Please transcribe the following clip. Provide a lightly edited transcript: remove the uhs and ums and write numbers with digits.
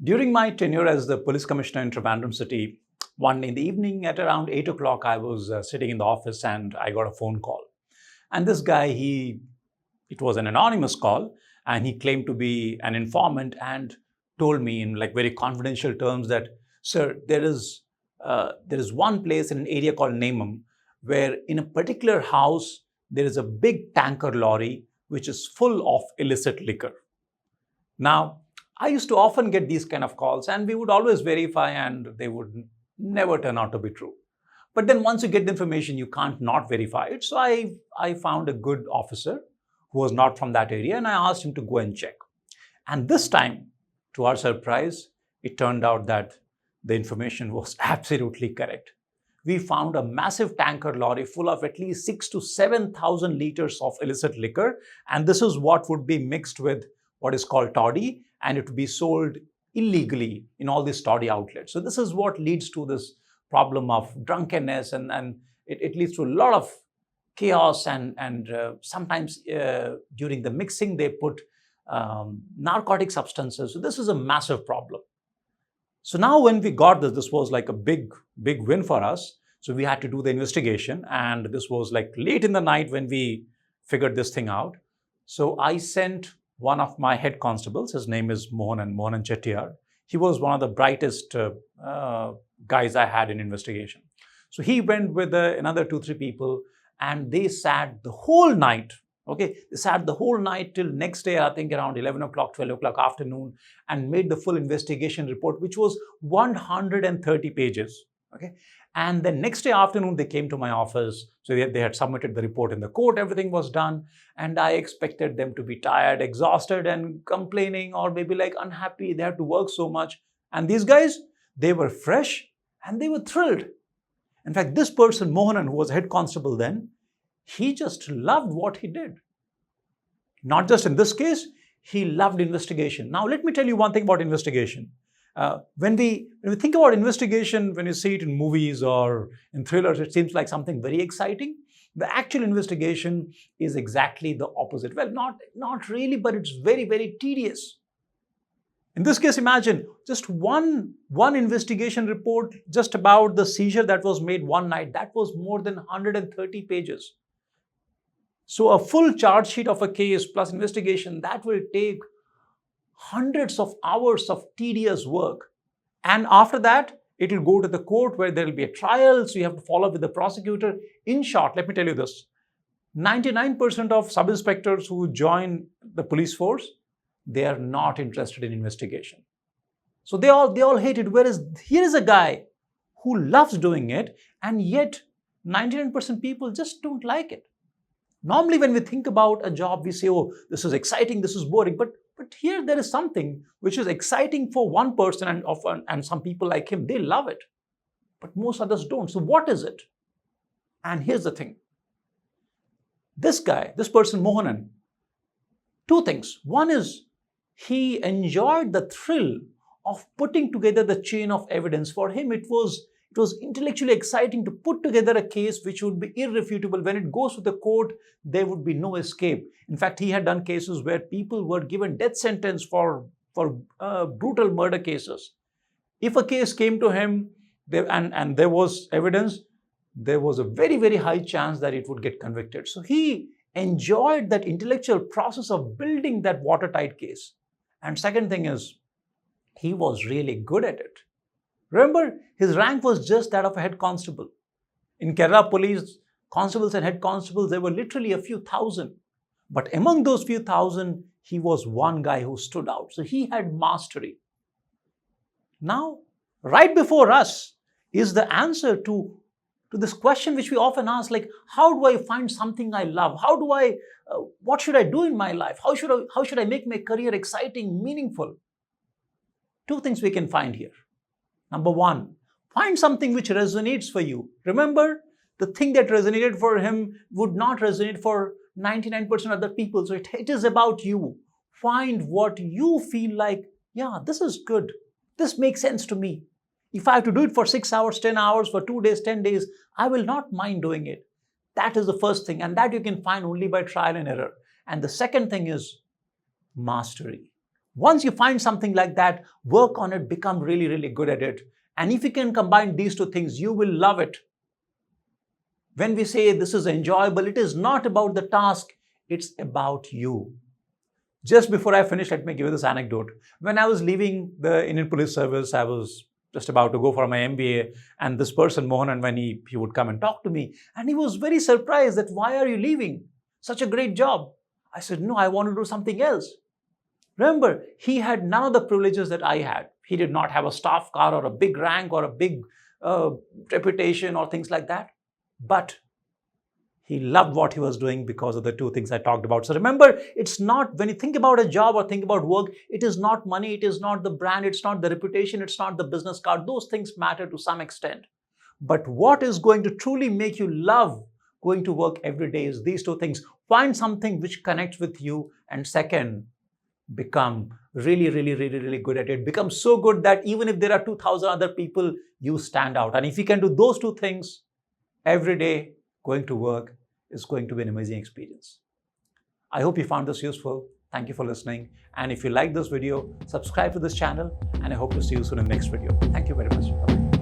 During my tenure as the police commissioner in Trivandrum city, one in the evening at around 8 o'clock, I was sitting in the office and I got a phone call. And this guy, it was an anonymous call, and he claimed to be an informant and told me in like very confidential terms that, sir, there is one place in an area called Nemam where in a particular house, there is a big tanker lorry which is full of illicit liquor. Now, I used to often get these kind of calls and we would always verify and they would never turn out to be true. But then once you get the information, you can't not verify it. So I found a good officer who was not from that area and I asked him to go and check. And this time, to our surprise, it turned out that the information was absolutely correct. We found a massive tanker lorry full of at least 6,000 to 7,000 liters of illicit liquor. And this is what would be mixed with what is called toddy, and it would be sold illegally in all these toddy outlets. So this is what leads to this problem of drunkenness, and it leads to a lot of chaos, and sometimes during the mixing they put narcotic substances. So this is a massive problem. So now when we got this was like a big win for us. So we had to do the investigation, and this was like late in the night when we figured this thing out. So I sent one of my head constables. His name is Mohan Chettiar. He was one of the brightest guys I had in investigation. So he went with another 2-3 people, and they sat the whole night. Okay, they sat the whole night till next day, I think around 11 o'clock, 12 o'clock afternoon, and made the full investigation report, which was 130 pages. Okay, and the next day afternoon, they came to my office. So they had submitted the report in the court, everything was done. And I expected them to be tired, exhausted, and complaining, or maybe like unhappy. They had to work so much. And these guys, they were fresh and they were thrilled. In fact, this person, Mohanan, who was head constable then, he just loved what he did. Not just in this case, he loved investigation. Now, let me tell you one thing about investigation. When we think about investigation, when you see it in movies or in thrillers, it seems like something very exciting. The actual investigation is exactly the opposite. Well, not really, but it's very, very tedious. In this case, imagine just one investigation report just about the seizure that was made one night. That was more than 130 pages. So a full charge sheet of a case plus investigation, that will take hundreds of hours of tedious work. And after that, it will go to the court where there will be a trial. So you have to follow up with the prosecutor. In short, let me tell you this. 99% of sub-inspectors who join the police force, they are not interested in investigation. So they all hate it. Whereas here is a guy who loves doing it, and yet 99% people just don't like it. Normally, when we think about a job, we say, oh, this is exciting, this is boring. But here there is something which is exciting for one person, and some people like him, they love it. But most others don't. So what is it? And here's the thing. This guy, this person, Mohanan, two things. One is he enjoyed the thrill of putting together the chain of evidence. For him, it was intellectually exciting to put together a case which would be irrefutable. When it goes to the court, there would be no escape. In fact, he had done cases where people were given death sentence for brutal murder cases. If a case came to him and there was evidence, there was a very, very high chance that it would get convicted. So he enjoyed that intellectual process of building that watertight case. And second thing is, he was really good at it. Remember, his rank was just that of a head constable. In Kerala police, constables and head constables, there were literally a few thousand. But among those few thousand, he was one guy who stood out. So he had mastery. Now, right before us is the answer to this question which we often ask, like, how do I find something I love? What should I do in my life? How should I make my career exciting, meaningful? Two things we can find here. Number one, find something which resonates for you. Remember, the thing that resonated for him would not resonate for 99% of other people. So it is about you. Find what you feel like, yeah, this is good. This makes sense to me. If I have to do it for 6 hours, 10 hours, for 2 days, 10 days, I will not mind doing it. That is the first thing. And that you can find only by trial and error. And the second thing is mastery. Once you find something like that, work on it, become really, really good at it. And if you can combine these two things, you will love it. When we say this is enjoyable, it is not about the task, it's about you. Just before I finish, let me give you this anecdote. When I was leaving the Indian Police Service, I was just about to go for my MBA, and this person, Mohan, when he would come and talk to me, and he was very surprised that, why are you leaving? Such a great job. I said, no, I want to do something else. Remember, he had none of the privileges that I had. He did not have a staff car or a big rank or a big reputation or things like that. But he loved what he was doing because of the two things I talked about. So remember, it's not, when you think about a job or think about work, it is not money, it is not the brand, it's not the reputation, it's not the business card. Those things matter to some extent. But what is going to truly make you love going to work every day is these two things. Find something which connects with you, and second, become really, really, really, really good at it. Become so good that even if there are 2,000 other people, you stand out. And if you can do those two things every day, going to work is going to be an amazing experience. I hope you found this useful. Thank you for listening. And if you like this video, subscribe to this channel, and I hope to see you soon in the next video. Thank you very much. Bye-bye.